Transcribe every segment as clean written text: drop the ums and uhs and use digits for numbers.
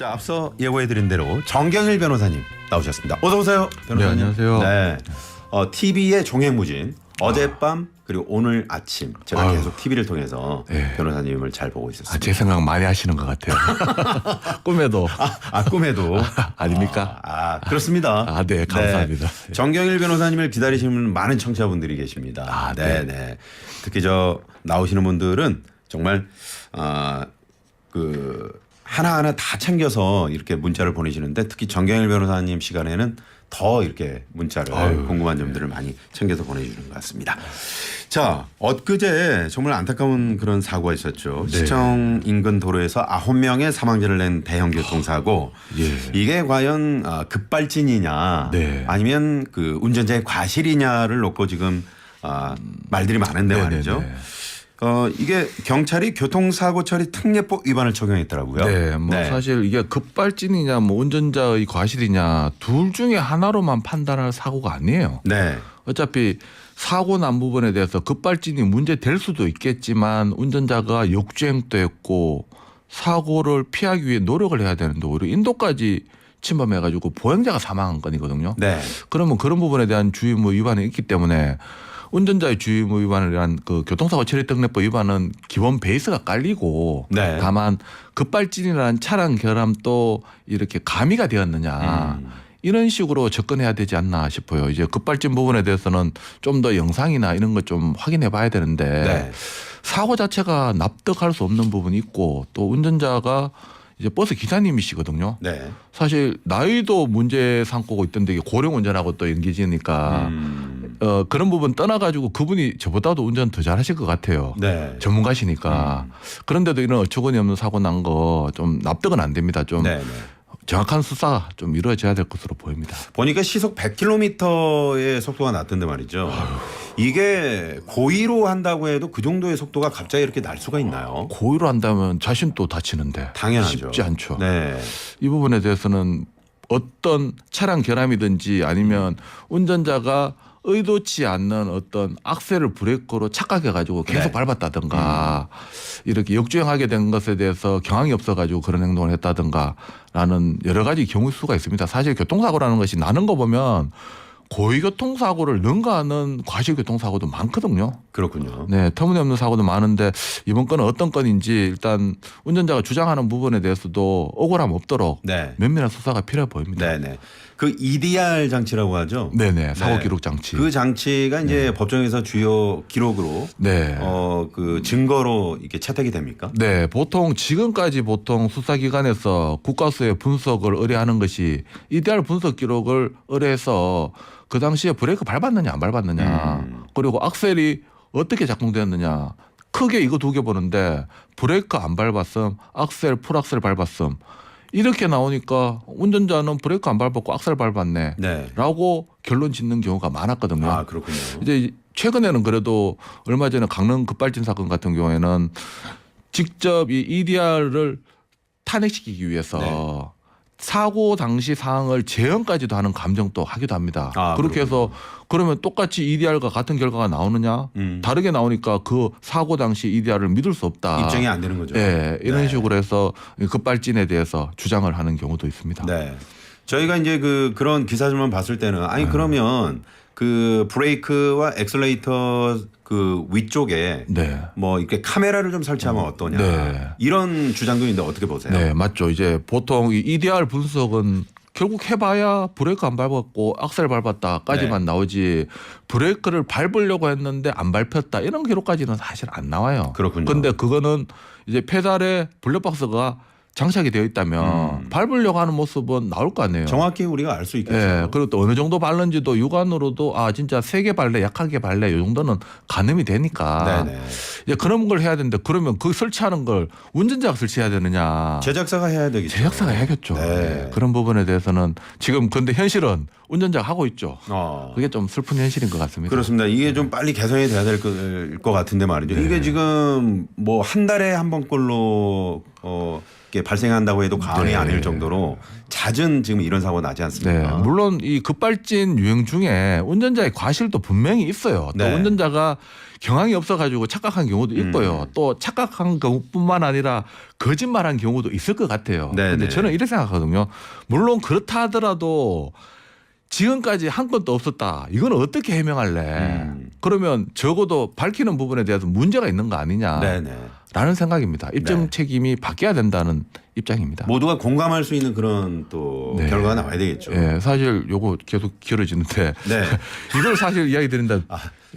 자, 앞서 예고해드린 대로 정경일 변호사님 나오셨습니다. 어서 오세요, 변호사님. 네, 안녕하세요. 네, TV의 종횡무진 어젯밤 그리고 오늘 아침 제가 계속 TV를 통해서 네. 변호사님을 잘 보고 있었습니다. 제 생각 많이 하시는 것 같아요. 꿈에도 꿈에도 아닙니까? 그렇습니다. 네, 감사합니다. 네. 정경일 변호사님을 기다리시는 많은 청취자분들이 계십니다. 네. 특히 나오시는 분들은 정말 하나하나 다 챙겨서 이렇게 문자를 보내시는데 특히 정경일 변호사님 시간에는 더 이렇게 문자를 궁금한 점들을 많이 챙겨서 보내주는 것 같습니다. 자, 엊그제 정말 안타까운 그런 사고가 있었죠. 네. 시청 인근 도로에서 9명의 사망자를 낸 대형 교통사고. 이게 과연 급발진이냐 아니면 그 운전자의 과실이냐를 놓고 지금 말들이 많은데 말이죠. 이게 경찰이 교통사고 처리 특례법 위반을 적용했더라고요. 네, 사실 이게 급발진이냐 운전자의 과실이냐 둘 중에 하나로만 판단할 사고가 아니에요. 네. 어차피 사고 난 부분에 대해서 급발진이 문제될 수도 있겠지만 운전자가 역주행도 했고 사고를 피하기 위해 노력을 해야 되는데 오히려 인도까지 침범해가지고 보행자가 사망한 건이거든요. 네. 그러면 그런 부분에 대한 주의의무 위반이 있기 때문에 운전자의 주의의무 위반을 위한 그 교통사고 처리 특례법 위반은 기본 베이스가 깔리고 다만 급발진이라는 차량 결함 또 이렇게 가미가 되었느냐 이런 식으로 접근해야 되지 않나 싶어요. 이제 급발진 부분에 대해서는 좀 더 영상이나 이런 것 좀 확인해 봐야 되는데 사고 자체가 납득할 수 없는 부분이 있고 또 운전자가 이제 버스 기사님이시거든요. 사실 나이도 문제 삼고 있던데 고령 운전하고 또 연기지니까 그런 부분 떠나가지고 그분이 저보다도 운전 더 잘하실 것 같아요. 전문가시니까. 그런데도 이런 어처구니 없는 사고 난 거 좀 납득은 안 됩니다. 좀 정확한 수사가 좀 이루어져야 될 것으로 보입니다. 보니까 시속 100km의 속도가 났던데 말이죠. 이게 고의로 한다고 해도 그 정도의 속도가 갑자기 이렇게 날 수가 있나요? 고의로 한다면 자신도 다치는데 당연하죠. 쉽지 않죠. 네. 이 부분에 대해서는 어떤 차량 결함이든지 아니면 운전자가 의도치 않는 어떤 악셀을 브레이크로 착각해가지고 계속 밟았다든가 이렇게 역주행하게 된 것에 대해서 경황이 없어가지고 그런 행동을 했다든가라는 여러 가지 경우의 수가 있습니다. 사실 교통사고라는 것이 나는 거 보면 고의교통사고를 능가하는 과실교통사고도 많거든요. 그렇군요. 네, 터무니없는 사고도 많은데 이번 건은 어떤 건인지 일단 운전자가 주장하는 부분에 대해서도 억울함 없도록 면밀한 수사가 필요해 보입니다. 네네. 그 EDR 장치라고 하죠. 네네. 사고 기록 장치. 그 장치가 이제 법정에서 주요 기록으로 그 증거로 이렇게 채택이 됩니까? 네, 보통 지금까지 수사기관에서 국가수의 분석을 의뢰하는 것이 EDR 분석 기록을 의뢰해서 그 당시에 브레이크 밟았느냐 안 밟았느냐 그리고 악셀이 어떻게 작동되었느냐 크게 이거 두 개 보는데 브레이크 안 밟았음 악셀 풀악셀 밟았음 이렇게 나오니까 운전자는 브레이크 안 밟았고 악셀 밟았네 라고 결론 짓는 경우가 많았거든요. 그렇군요. 이제 최근에는 그래도 얼마 전에 강릉 급발진 사건 같은 경우에는 직접 이 EDR을 탄핵시키기 위해서 사고 당시 상황을 재현까지도 하는 감정도 하기도 합니다. 그렇게 해서 그러면 똑같이 EDR과 같은 결과가 나오느냐 다르게 나오니까 그 사고 당시 EDR을 믿을 수 없다. 입증이 안 되는 거죠. 이런 식으로 해서 급발진에 대해서 주장을 하는 경우도 있습니다. 저희가 이제 그런 기사들만 봤을 때는 그러면 그 브레이크와 엑셀레이터 그 위쪽에 뭐 이렇게 카메라를 좀 설치하면 어떠냐 이런 주장도 있는데 어떻게 보세요? 네, 맞죠. 이제 보통 이 EDR 분석은 결국 해봐야 브레이크 안 밟았고 악셀 밟았다까지만 나오지 브레이크를 밟으려고 했는데 안 밟혔다 이런 기록까지는 사실 안 나와요. 그렇군요. 그런데 그거는 이제 페달에 블랙박스가 장착이 되어 있다면 밟으려고 하는 모습은 나올 거 아니에요. 정확히 우리가 알 수 있겠죠. 그리고 또 어느 정도 밟는지도 육안으로도 진짜 세게 밟래 약하게 밟래 이 정도는 가늠이 되니까 이제 그런 걸 해야 되는데 그러면 그 설치하는 걸 운전자가 설치해야 되느냐. 제작사가 해야 되겠죠. 제작사가 해야겠죠. 그런 부분에 대해서는 지금 근데 현실은 운전자가 하고 있죠. 그게 좀 슬픈 현실인 것 같습니다. 그렇습니다. 이게 좀 빨리 개선이 돼야 될 것 같은데 말이죠. 이게 지금 뭐 한 달에 한 번꼴로 발생한다고 해도 과언이 네. 아닐 정도로 잦은 지금 이런 사고 나지 않습니까? 네. 물론 이 급발진 유행 중에 운전자의 과실도 분명히 있어요. 또 네. 운전자가 경황이 없어가지고 착각한 경우도 있고요. 또 착각한 경우뿐만 아니라 거짓말한 경우도 있을 것 같아요. 그런데 저는 이렇게 생각하거든요. 물론 그렇다 하더라도 지금까지 한 건도 없었다. 이건 어떻게 해명할래? 그러면 적어도 밝히는 부분에 대해서 문제가 있는 거 아니냐. 네네. 라는 생각입니다. 입증 네. 책임이 바뀌어야 된다는 입장입니다. 모두가 공감할 수 있는 그런 또 네. 결과가 나와야 되겠죠. 예, 사실 요거 계속 길어지는데 네. 이걸 사실 이야기 드린다.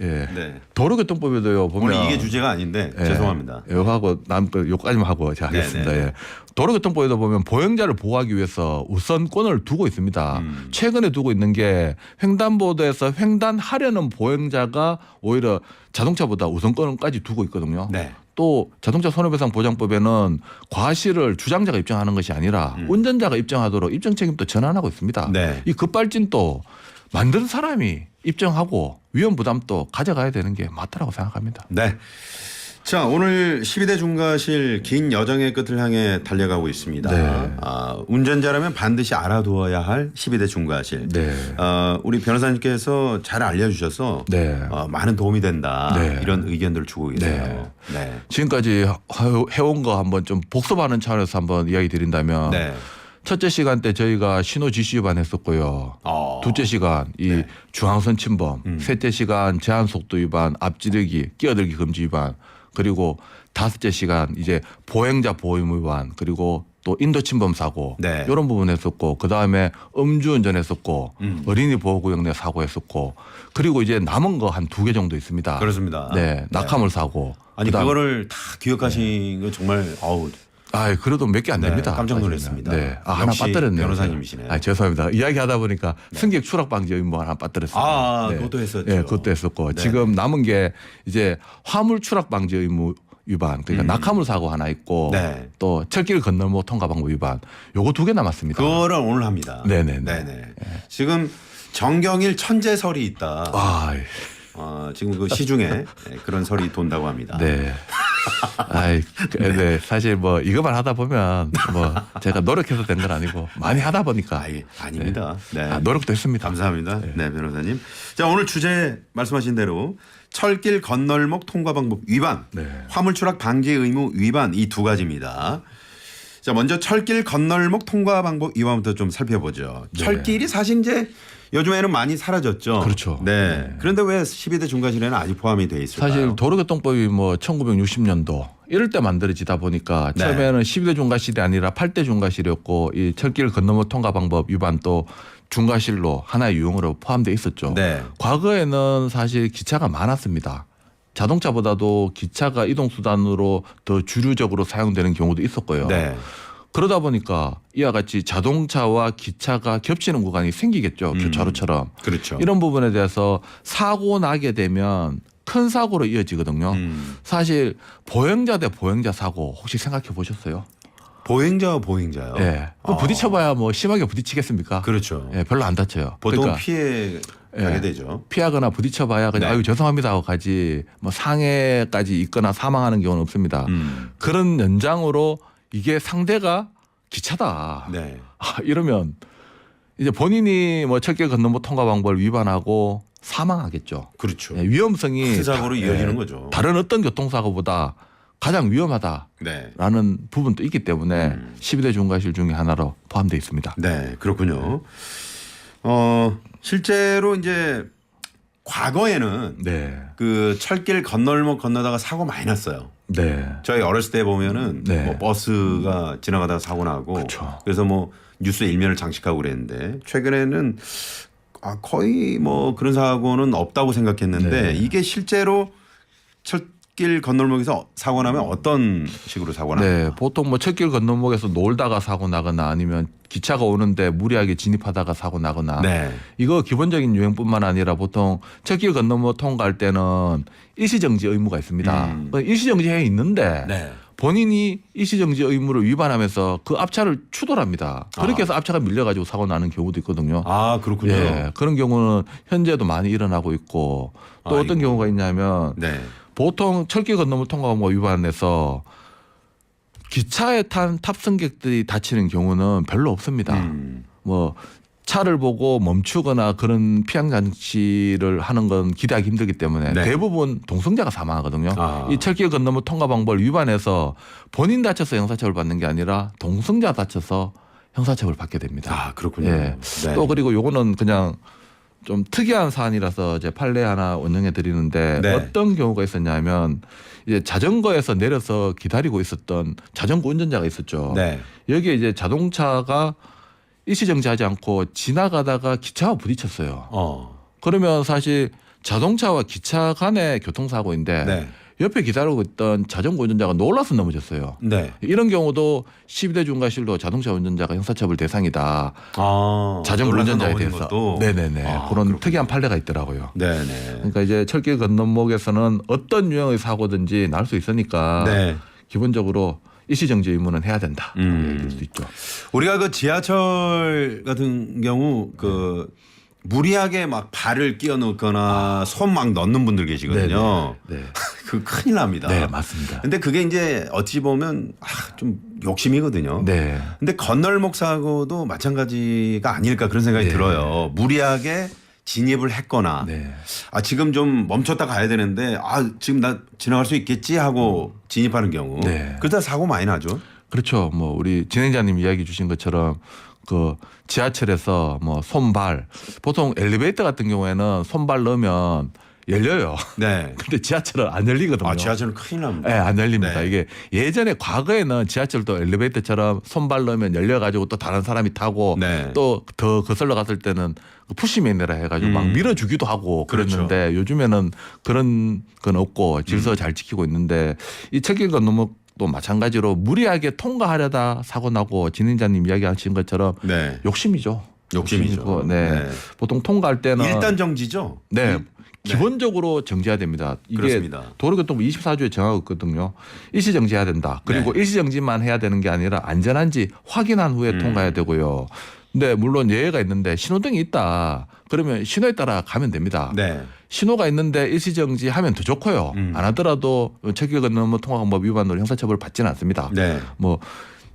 예. 네. 도로교통법에도요 보면 오늘 이게 주제가 아닌데 예, 죄송합니다. 요하고 남거 요까지만 하고 제가 하겠습니다. 네, 네, 네. 예. 도로교통법에도 보면 보행자를 보호하기 위해서 우선권을 두고 있습니다. 최근에 두고 있는 게 횡단보도에서 횡단하려는 보행자가 오히려 자동차보다 우선권까지 두고 있거든요. 네. 또 자동차 손해배상 보장법에는 과실을 주장자가 입증하는 것이 아니라 운전자가 입증하도록 입증 책임도 전환하고 있습니다. 네. 이 급발진도 만든 사람이 입증하고 위험 부담도 가져가야 되는 게 맞다라고 생각합니다. 네. 자, 오늘 12대 중과실 긴 여정의 끝을 향해 달려가고 있습니다. 네. 운전자라면 반드시 알아두어야 할 12대 중과실. 네. 우리 변호사님께서 잘 알려주셔서 네. 많은 도움이 된다. 네. 이런 의견들을 주고 계세요. 네. 지금까지 해온 거 한번 좀 복습하는 차원에서 한번 이야기 드린다면 네. 첫째 시간 때 저희가 신호 지시 위반 했었고요. 둘째 시간 이 중앙선 침범, 셋째 시간 제한 속도 위반, 앞지르기, 끼어들기 금지 위반, 그리고 다섯째 시간 이제 보행자 보호 의무 위반, 그리고 또 인도 침범 사고 네. 이런 부분 했었고 그다음에 음주운전 했었고 어린이 보호구역 내 사고 했었고 그리고 이제 남은 거 한 2개 정도 있습니다. 그렇습니다. 네, 낙하물 사고. 아니 그다음- 그거를 다 기억하신 거 정말 그래도 몇 개 안 네, 됩니다. 깜짝 사실은. 놀랐습니다. 네. 하나 역시 빠뜨렸네요. 변호사님이시네. 죄송합니다. 이야기하다 보니까 승객 추락 방지 의무 하나 빠뜨렸습니다. 그것도 했었죠. 네, 그것도 했었고 네. 지금 남은 게 이제 화물 추락 방지 의무 위반, 그러니까 낙하물 사고 하나 있고 네. 또 철길 건널목 통과 방법 위반, 요거 2개 남았습니다. 그거를 오늘 합니다. 네네. 지금 정경일 천재설이 있다. 지금 그 시중에 그런 설이 돈다고 합니다. 네. 네. 사실 뭐 이거만 하다 보면 뭐 제가 노력해서 된 건 아니고 많이 하다 보니까. 아닙니다. 네. 노력도 했습니다. 감사합니다. 네, 변호사님. 자, 오늘 주제 말씀하신 대로 철길 건널목 통과 방법 위반, 화물 추락 방지 의무 위반 이 2가지입니다. 자, 먼저 철길 건널목 통과 방법 위반부터 좀 살펴보죠. 철길이 사실 이제 요즘에는 많이 사라졌죠. 그렇죠. 네. 그런데 왜 12대 중과실에는 아직 포함이 돼 있을까요? 사실 도로교통법이 뭐 1960년도 이럴 때 만들어지다 보니까 처음에는 12대 중과실이 아니라 8대 중과실이었고 이 철길 건너목 통과 방법 위반 또 중과실로 하나의 유형으로 포함되어 있었죠. 네. 과거에는 사실 기차가 많았습니다. 자동차보다도 기차가 이동수단으로 더 주류적으로 사용되는 경우도 있었고요. 네. 그러다 보니까 이와 같이 자동차와 기차가 겹치는 구간이 생기겠죠. 교차로처럼. 그렇죠. 이런 부분에 대해서 사고 나게 되면 큰 사고로 이어지거든요. 사실 보행자 대 보행자 사고 혹시 생각해 보셨어요? 보행자와 보행자요? 네. 부딪혀봐야 뭐 심하게 부딪히겠습니까? 그렇죠. 네, 별로 안 다쳐요. 보통 그러니까 피해 가게 되죠. 피하거나 부딪혀봐야 그냥 아유 죄송합니다 하고 가지 뭐 상해까지 있거나 사망하는 경우는 없습니다. 그런 연장으로 이게 상대가 기차다. 네. 이러면 이제 본인이 뭐 철길 건너목 통과 방법을 위반하고 사망하겠죠. 그렇죠. 위험성이 큰 사고로 이어지는 거죠. 다른 어떤 교통사고보다 가장 위험하다라는 네. 부분도 있기 때문에 12대 중과실 중에 하나로 포함되어 있습니다. 네, 그렇군요. 실제로 이제 과거에는 그 철길 건널목 건너다가 사고 많이 났어요. 네. 저희 어렸을 때 보면은 뭐 버스가 지나가다가 사고 나고 그렇죠. 그래서 뭐 뉴스 일면을 장식하고 그랬는데 최근에는 거의 뭐 그런 사고는 없다고 생각했는데 이게 실제로 철길 건널목에서 사고 나면 어떤 식으로 사고 나요? 네, 보통 뭐 철길 건너목에서 놀다가 사고 나거나 아니면 기차가 오는데 무리하게 진입하다가 사고 나거나 이거 기본적인 유형뿐만 아니라 보통 철길 건너목 통과할 때는 일시정지 의무가 있습니다. 일시정지해 있는데 본인이 일시정지 의무를 위반하면서 그 앞차를 추돌합니다. 그렇게 해서 앞차가 밀려가지고 사고 나는 경우도 있거든요. 아, 그렇군요. 예, 그런 경우는 현재도 많이 일어나고 있고 또 어떤 경우가 있냐면 보통 철길 건너목 통과 방법 위반해서 기차에 탄 탑승객들이 다치는 경우는 별로 없습니다. 뭐 차를 보고 멈추거나 그런 피한 장치를 하는 건 기대하기 힘들기 때문에 네. 대부분 동승자가 사망하거든요. 이 철길 건너무 통과 방법을 위반해서 본인 다쳐서 형사처벌 받는 게 아니라 동승자 다쳐서 형사처벌 받게 됩니다. 아, 그렇군요. 예. 네. 또 그리고 요거는 그냥 좀 특이한 사안이라서 이제 판례 하나 원정해 드리는데 네. 어떤 경우가 있었냐면 이제 자전거에서 내려서 기다리고 있었던 자전거 운전자가 있었죠. 네. 여기에 이제 자동차가 일시정지하지 않고 지나가다가 기차와 부딪혔어요. 그러면 사실 자동차와 기차 간의 교통사고인데 네. 옆에 기다리고 있던 자전거 운전자가 놀라서 넘어졌어요. 네. 이런 경우도 12대 중과실로 자동차 운전자가 형사처벌 대상이다. 자전거 놀라서 운전자에 넘어진 대해서. 것도? 네네네. 그런 그렇군요. 특이한 판례가 있더라고요. 네네. 그러니까 이제 철길 건너목에서는 어떤 유형의 사고든지 날 수 있으니까 네. 기본적으로 일시정지 의무는 해야 된다. 얘기할 수 있죠. 우리가 그 지하철 같은 경우 그 무리하게 막 발을 끼워 넣거나 손 막 넣는 분들 계시거든요. 네. 그 큰일 납니다. 네, 맞습니다. 근데 그게 이제 어찌 보면 좀 욕심이거든요. 네. 근데 건널목 사고도 마찬가지가 아닐까 그런 생각이 네. 들어요. 무리하게 진입을 했거나 네. 지금 좀 멈췄다 가야 되는데 지금 나 지나갈 수 있겠지 하고 진입하는 경우. 네. 그러다 사고 많이 나죠. 그렇죠. 뭐 우리 진행자님 이야기 주신 것처럼 그 지하철에서 뭐 손발 보통 엘리베이터 같은 경우에는 손발 넣으면 열려요. 네. 근데 지하철은 안 열리거든요. 지하철은 큰일 납니다. 네, 안 열립니다. 네. 이게 예전에 과거에는 지하철도 엘리베이터처럼 손발 넣으면 열려가지고 또 다른 사람이 타고 네. 또 더 거슬러 갔을 때는 푸시맨이라 해가지고 막 밀어주기도 하고 그랬는데 그렇죠. 요즘에는 그런 건 없고 질서 잘 지키고 있는데 이 철길 건너목도 마찬가지로 무리하게 통과하려다 사고 나고 진행자님 이야기하신 것처럼 네. 욕심이죠. 욕심이죠. 욕심이고, 네. 네. 보통 통과할 때는 일단 정지죠. 네. 기본적으로 정지해야 됩니다. 이게 그렇습니다. 도로교통부 24조에 정하고 있거든요. 일시 정지해야 된다. 그리고 네. 일시 정지만 해야 되는 게 아니라 안전한지 확인한 후에 통과해야 되고요. 근데 물론 예외가 있는데 신호등이 있다. 그러면 신호에 따라 가면 됩니다. 네. 신호가 있는데 일시 정지하면 더 좋고요. 안 하더라도 철길 건너면 통과방법 위반으로 형사처벌 받지는 않습니다. 네. 뭐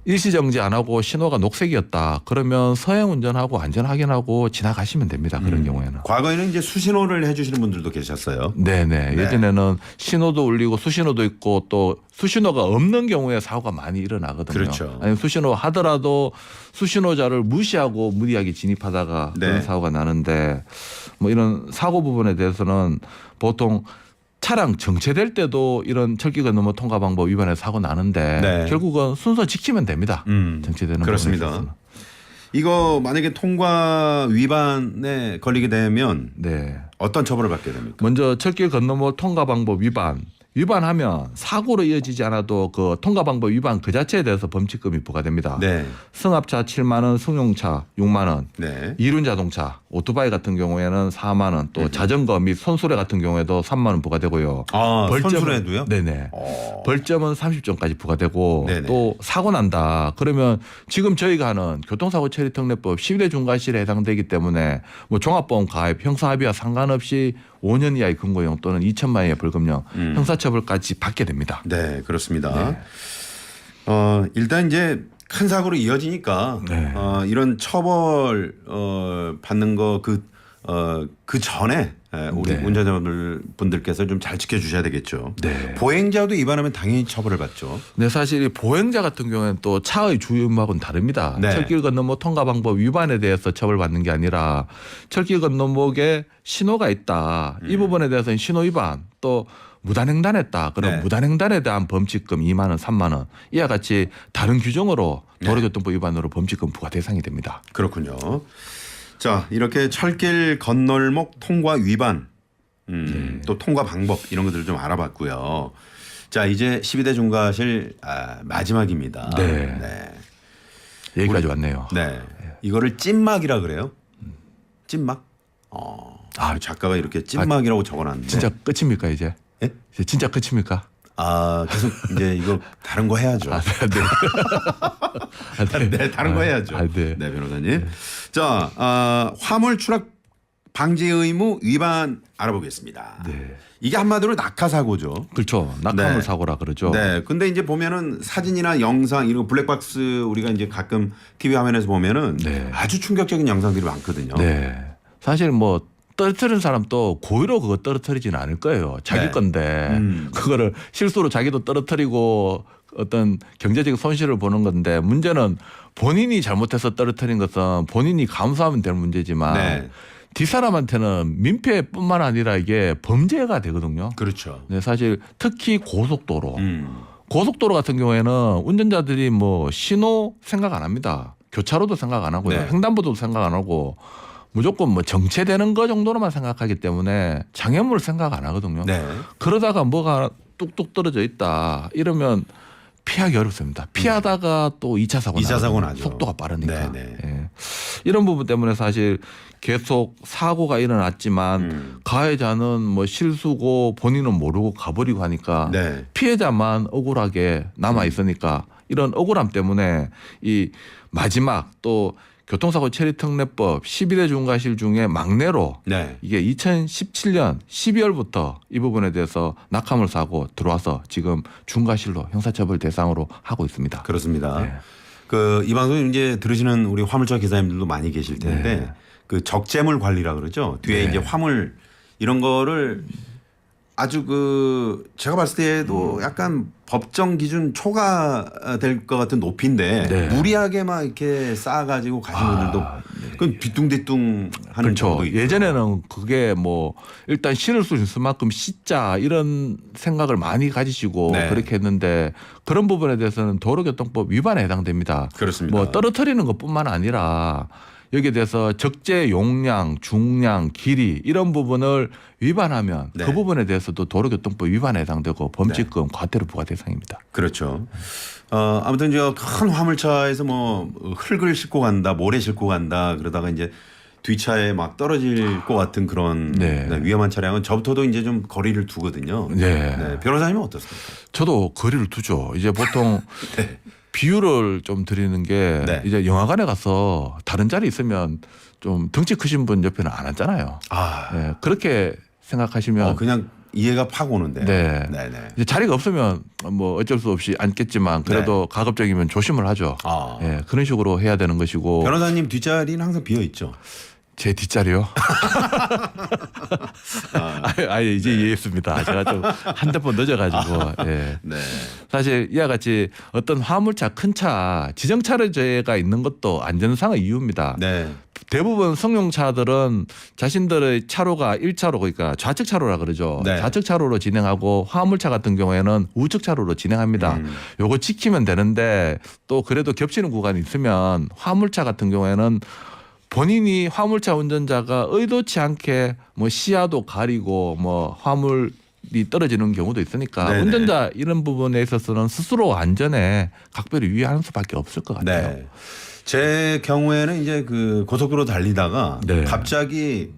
일시정지 안 하고 신호가 녹색이었다. 그러면 서행 운전하고 안전 확인하고 지나가시면 됩니다. 그런 경우에는. 과거에는 이제 수신호를 해주시는 분들도 계셨어요. 네네. 네. 예전에는 신호도 울리고 수신호도 있고 또 수신호가 없는 경우에 사고가 많이 일어나거든요. 그렇죠. 아니 수신호 하더라도 수신호자를 무시하고 무리하게 진입하다가 네. 그런 사고가 나는데 뭐 이런 사고 부분에 대해서는 보통 차량 정체될 때도 이런 철길 건너목 통과 방법 위반해서 사고 나는데 네. 결국은 순서 지키면 됩니다. 정체되는 그렇습니다. 부분에 있어서는. 이거 만약에 통과 위반에 걸리게 되면 네. 어떤 처벌을 받게 됩니까? 먼저 철길 건너목 통과 방법 위반하면 사고로 이어지지 않아도 그 통과 방법 위반 그 자체에 대해서 범칙금이 부과됩니다. 네. 승합차 7만 원, 승용차 6만 원, 네. 이륜 자동차, 오토바이 같은 경우에는 4만 원, 또 자전거 및 손수레 같은 경우에도 3만 원 부과되고요. 손수레도요? 네네. 벌점은 30점까지 부과되고 네네. 또 사고 난다. 그러면 지금 저희가 하는 교통사고 처리 특례법 12대 중과실에 해당되기 때문에 뭐 종합보험 가입, 형사합의와 상관없이 5년 이하의 금고형 또는 2천만 원의 벌금형 형사처벌까지 받게 됩니다. 네, 그렇습니다. 네. 일단 이제 큰 사고로 이어지니까 네. 이런 처벌 받는 거 그 전에 우리 네. 운전자분들께서 좀 잘 지켜주셔야 되겠죠. 네. 보행자도 위반하면 당연히 처벌을 받죠. 네, 사실 이 보행자 같은 경우에는 또 차의 주유음하고는 다릅니다. 네. 철길 건너목 통과 방법 위반에 대해서 처벌받는 게 아니라 철길 건너목에 신호가 있다. 이 부분에 대해서는 신호 위반 또 무단횡단했다. 그럼 네. 무단횡단에 대한 범칙금 2만 원, 3만 원 이와 같이 다른 규정으로 도로교통법 위반으로 범칙금 부과 대상이 됩니다. 그렇군요. 자, 이렇게 철길 건널목 통과 위반, 또 통과 방법 이런 것들을 좀 알아봤고요. 자, 이제 12대 중과실 마지막입니다. 네. 여기까지 왔네요. 네. 이거를 찐막이라 그래요? 찐막? 작가가 이렇게 찐막이라고 적어놨는데. 진짜 끝입니까 이제? 예? 이제 진짜 끝입니까? 계속 이제 이거 다른 거 해야죠. 네. 네, 다른 거 해야죠. 네. 네, 변호사님. 자, 화물 추락 방지 의무 위반 알아보겠습니다. 네. 이게 한마디로 낙하사고죠. 그렇죠. 낙하물 네. 사고라 그러죠. 네. 근데 이제 보면은 사진이나 영상 이런 블랙박스 우리가 이제 가끔 TV 화면에서 보면은 네. 아주 충격적인 영상들이 많거든요. 네. 사실 뭐 떨어뜨리는 사람도 고의로 그거 떨어뜨리지는 않을 거예요. 자기 네. 건데 그거를 실수로 자기도 떨어뜨리고 어떤 경제적 손실을 보는 건데 문제는 본인이 잘못해서 떨어뜨린 것은 본인이 감수하면 될 문제지만 네. 뒷사람한테는 민폐뿐만 아니라 이게 범죄가 되거든요. 그렇죠. 네, 사실 특히 고속도로. 고속도로 같은 경우에는 운전자들이 뭐 신호 생각 안 합니다. 교차로도 생각 안 하고요. 네. 횡단보도도 생각 안 하고 무조건 뭐 정체되는 거 정도로만 생각하기 때문에 장애물을 생각 안 하거든요. 네. 그러다가 뭐가 뚝뚝 떨어져 있다 이러면 피하기 어렵습니다. 피하다가 또 2차 사고 2차 사고 나거든요. 나죠. 속도가 빠르니까. 네, 네. 예. 이런 부분 때문에 사실 계속 사고가 일어났지만 가해자는 뭐 실수고 본인은 모르고 가버리고 하니까 네. 피해자만 억울하게 남아 있으니까 이런 억울함 때문에 이 마지막 또 교통사고 처리특례법 11회 중과실 중에 막내로 네. 이게 2017년 12월부터 이 부분에 대해서 낙하물 사고 들어와서 지금 중과실로 형사처벌 대상으로 하고 있습니다. 그렇습니다. 네. 그 이 방송 이제 들으시는 우리 화물차 기사님들도 많이 계실 텐데 네. 그 적재물 관리라 그러죠. 뒤에 네. 이제 화물 이런 거를 아주 그 제가 봤을 때도 약간 법정 기준 초과될 것 같은 높이인데 네. 무리하게 막 이렇게 쌓아가지고 가신 분들도 그건 뒤뚱뒤뚱 하는 그렇죠. 경우도 있고. 예전에는 그게 뭐 일단 실을 수 있을 만큼 씻자 이런 생각을 많이 가지시고 네. 그렇게 했는데 그런 부분에 대해서는 도로교통법 위반에 해당됩니다. 그렇습니다. 뭐 떨어뜨리는 것뿐만 아니라 여기에 대해서 적재 용량, 중량, 길이 이런 부분을 위반하면 네. 그 부분에 대해서도 도로교통법 위반에 해당되고 범칙금, 과태료 부과 대상입니다. 그렇죠. 아무튼 저 큰 화물차에서 뭐 흙을 싣고 간다, 모래 싣고 간다 그러다가 이제 뒷차에 막 떨어질 것 같은 그런 네. 네, 위험한 차량은 저부터도 이제 좀 거리를 두거든요. 네. 네. 변호사님은 어떻습니까? 저도 거리를 두죠. 이제 보통 네. 비유를 좀 드리는 게 네. 이제 영화관에 가서 다른 자리 있으면 좀 덩치 크신 분 옆에는 안 앉잖아요. 아, 네, 그렇게 생각하시면 그냥 이해가 팍 오는데. 네. 네네. 이제 자리가 없으면 뭐 어쩔 수 없이 앉겠지만 그래도 가급적이면 조심을 하죠. 아. 네, 그런 식으로 해야 되는 것이고 변호사님 뒷자리는 항상 비어 있죠. 제 뒷자리요? 아예 이제 이해했습니다. 제가 좀 한두 번 늦어가지고. 예. 네. 사실 이와 같이 어떤 화물차, 큰 차, 지정차로제가 있는 것도 안전상의 이유입니다. 네. 대부분 승용차들은 자신들의 차로가 1차로 그러니까 좌측 차로라 그러죠. 네. 좌측 차로로 진행하고 화물차 같은 경우에는 우측 차로로 진행합니다. 요거 지키면 되는데 또 그래도 겹치는 구간이 있으면 화물차 같은 경우에는 본인이 화물차 운전자가 의도치 않게 뭐 시야도 가리고 뭐 화물이 떨어지는 경우도 있으니까 네네. 운전자 이런 부분에 있어서는 스스로 안전에 각별히 유의하는 수밖에 없을 것 같아요. 네. 제 경우에는 이제 그 고속도로 달리다가 네. 갑자기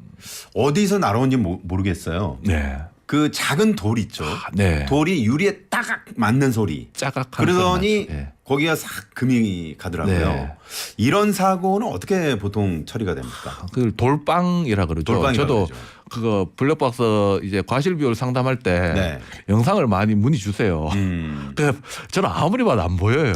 어디서 날아온지 모르겠어요. 네. 그 작은 돌 있죠. 네. 돌이 유리에 따각 맞는 소리. 짜각한 그러더니 소리 나죠. 네. 거기가 싹 금이 가더라고요. 네. 이런 사고는 어떻게 보통 처리가 됩니까? 그 돌빵이라 그러죠. 돌빵이라고 저도 그러죠. 그거 블랙박스 이제 과실 비율 상담할 때 네. 영상을 많이 문의 주세요. 그 저는 아무리 봐도 안 보여요.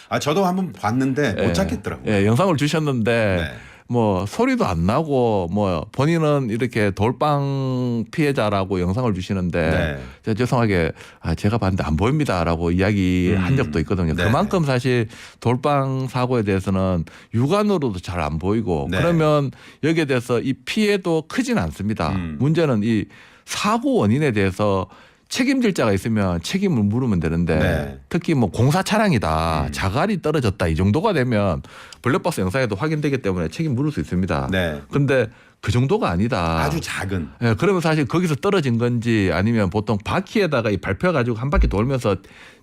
아 저도 한번 봤는데 못 찾겠더라고요. 예, 영상을 주셨는데 네. 뭐 소리도 안 나고 뭐 본인은 이렇게 돌빵 피해자라고 영상을 주시는데 네. 죄송하게 제가 봤는데 안 보입니다라고 이야기한 적도 있거든요. 네. 그만큼 사실 돌빵 사고에 대해서는 육안으로도 잘 안 보이고 네. 그러면 여기에 대해서 이 피해도 크진 않습니다. 문제는 이 사고 원인에 대해서 책임질 자가 있으면 책임을 물으면 되는데 네. 특히 뭐 공사 차량이다 자갈이 떨어졌다 이 정도가 되면 블랙박스 영상에도 확인되기 때문에 책임 물을 수 있습니다. 네. 근데 그 정도가 아니다. 아주 작은. 예, 그러면 사실 거기서 떨어진 건지 아니면 보통 바퀴에다가 이 밟혀가지고 한 바퀴 돌면서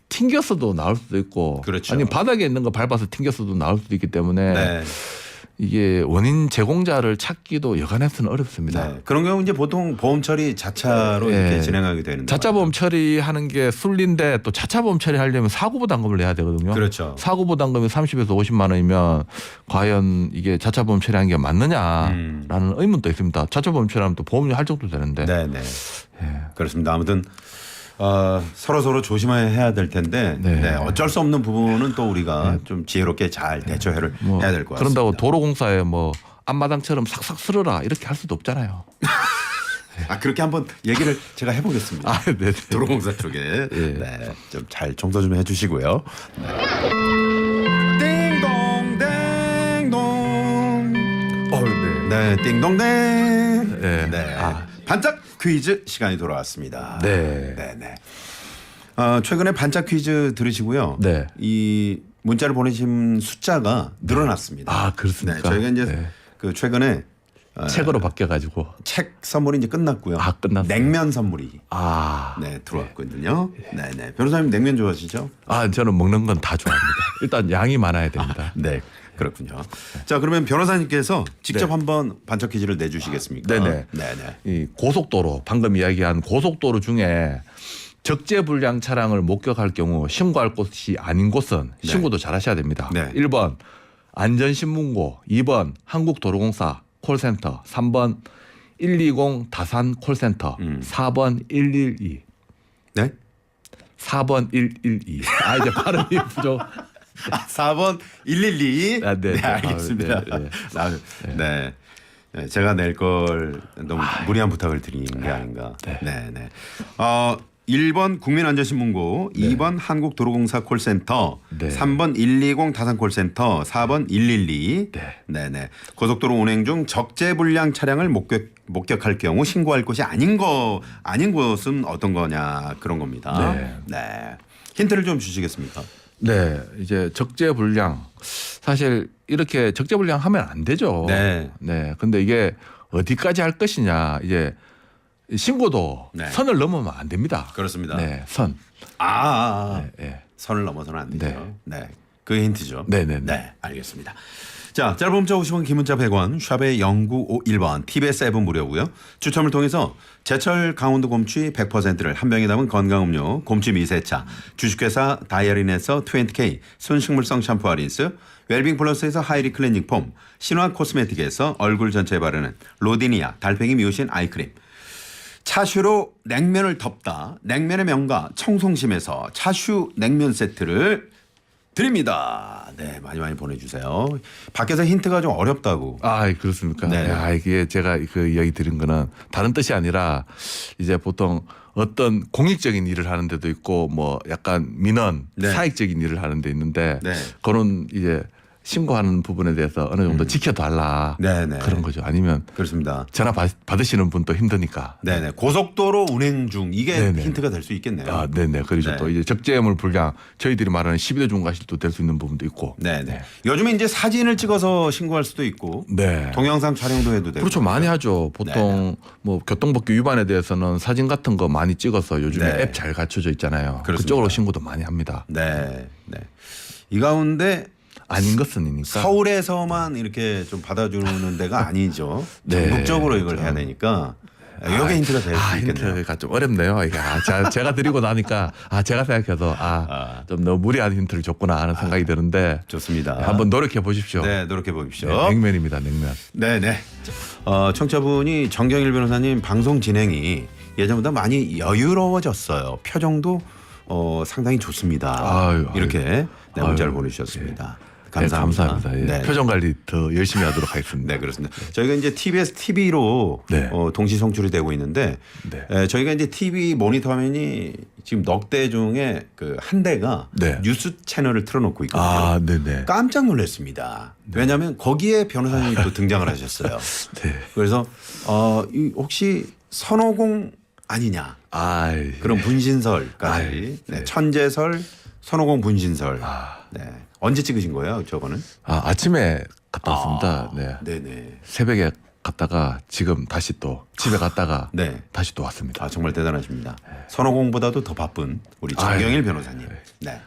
튕겼어도 나올 수도 있고 그렇죠. 아니면 바닥에 있는 거 밟아서 튕겼어도 나올 수도 있기 때문에 네. 이게 원인 제공자를 찾기도 여간해서는 어렵습니다. 네. 그런 경우 이제 보통 보험 처리 자차로 이렇게 진행하게 되는데 자차 보험 처리하는 게 순리인데 또 자차 보험 처리하려면 사고 부담금을 내야 되거든요. 그렇죠. 사고 부담금이 30에서 50만 원이면 과연 이게 자차 보험 처리하는 게 맞느냐라는 의문도 있습니다. 자차 보험 처리하면 또 보험료 할증도 되는데. 네네. 그렇습니다. 아무튼 서로 조심해야 될 텐데 어쩔 수 없는 부분은 또 우리가 좀 지혜롭게 잘 대처를 해야 될 것 같습니다. 그런다고 도로공사에 뭐 앞마당처럼 싹싹 쓸어라 이렇게 할 수도 없잖아요. 그렇게 한번 얘기를 제가 해보겠습니다. 네. 도로공사 쪽에 좀 잘 청소 좀 해주시고요. 띵동 띵동. 네, 띵동댕. 네. 반짝 퀴즈 시간이 돌아왔습니다. 네. 최근에 반짝 퀴즈 들으시고요. 네. 이 문자를 보내신 숫자가 늘어났습니다. 그렇습니까? 네, 저희가 이제 그 최근에 책으로 바뀌어가지고 책 선물이 이제 끝났고요. 끝났어요. 냉면 선물이 들어왔거든요. 네. 변호사님 냉면 좋아하시죠? 저는 먹는 건 다 좋아합니다. 일단 양이 많아야 됩니다. 네. 그렇군요. 자, 그러면 변호사님께서 직접 한번 반짝 퀴즈를 내주시겠습니까? 네네. 이 고속도로 방금 이야기한 고속도로 중에 적재불량 차량을 목격할 경우 신고할 곳이 아닌 곳은 신고도 잘 하셔야 됩니다. 1번 안전신문고, 2번 한국도로공사 콜센터, 3번 120 다산 콜센터, 4번 112. 네? 4번 112. 이제 발음이 부족. 4번 112. 네, 알겠습니다. 네. 제가 낼 걸 너무 무리한 부탁을 드린 게 아닌가. 네. 1번 국민안전신문고, 2번 한국도로공사 콜센터, 3번 120 다산콜센터, 4번 112. 네. 고속도로 운행 중 적재불량 차량을 목격할 경우 신고할 곳이 아닌 곳은 어떤 거냐 그런 겁니다. 네. 힌트를 좀 주시겠습니까? 네, 이제 적재불량 사실 이렇게 적재불량 하면 안 되죠. 네. 근데 이게 어디까지 할 것이냐 이제 신고도 선을 넘으면 안 됩니다. 그렇습니다. 선. 선을 넘어서는 안 되죠. 그게 힌트죠. 네, 알겠습니다. 자, 짧은 문자 50원, 긴 문자 100원, 샵의 0951번, TBS 앱은 무료고요. 추첨을 통해서 제철 강원도 곰취 100%를 한 병에 담은 건강음료 곰취 미세차, 주식회사 다이어린에서 20K 순식물성 샴푸와 린스, 웰빙 플러스에서 하이리 클렌징 폼, 신화 코스메틱에서 얼굴 전체에 바르는 로디니아 달팽이 미오신 아이크림, 차슈로 냉면을 덮다 냉면의 명가 청송심에서 차슈 냉면 세트를 드립니다. 네, 많이 보내주세요. 밖에서 힌트가 좀 어렵다고. 그렇습니까? 이게 제가 그 이야기 드린 거는 다른 뜻이 아니라 이제 보통 어떤 공익적인 일을 하는 데도 있고 뭐 약간 민원 사익적인 일을 하는 데 있는데 그런 이제 신고하는 부분에 대해서 어느 정도 지켜달라 그런 거죠. 아니면 그렇습니다. 전화 받으시는 분도 힘드니까. 고속도로 운행 중 이게 힌트가 될 수 있겠네요. 그렇죠. 또 이제 적재물 불량 저희들이 말하는 12대 중과실도 될 수 있는 부분도 있고. 요즘에 이제 사진을 찍어서 신고할 수도 있고 동영상 촬영도 해도 되고. 그렇죠. 많이 하죠. 보통 뭐 교통법규 위반에 대해서는 사진 같은 거 많이 찍어서 요즘에 앱 잘 갖춰져 있잖아요. 그쪽으로 신고도 많이 합니다. 이 가운데 아닌 것은이니까 서울에서만 이렇게 좀 받아주는 데가 아니죠. 전국적으로 이걸 해야 되니까 이게 힌트가 될 수 있겠네요. 힌트가 좀 어렵네요. 이게 제가 드리고 나니까 제가 생각해도 좀 너무 무리한 힌트를 줬구나 하는 생각이 드는데 좋습니다. 한번 노력해 보십시오. 노력해 보십시오. 냉면입니다. 냉면. 청취자분이 정경일 변호사님 방송 진행이 예전보다 많이 여유로워졌어요. 표정도 상당히 좋습니다. 이렇게 문자를 보내주셨습니다. 감사합니다. 표정 관리 더 열심히 하도록 하겠습니다. 그렇습니다. 저희가 이제 TBS TV로 동시 송출이 되고 있는데 저희가 이제 TV 모니터 화면이 지금 넉 대 중에 그 한 대가 뉴스 채널을 틀어놓고 있거든요. 깜짝 놀랐습니다. 왜냐하면 거기에 변호사님이 또 등장을 하셨어요. 그래서 혹시 선호공 아니냐 그런 분신설까지 천재설, 선호공 분신설. 언제 찍으신 거예요, 저거는? 아침에 갔다 왔습니다. 새벽에 갔다가 지금 다시 또 집에 갔다가 네. 다시 또 왔습니다. 아, 정말 대단하십니다. 선호공보다도 더 바쁜 우리 정경일 변호사님. 네.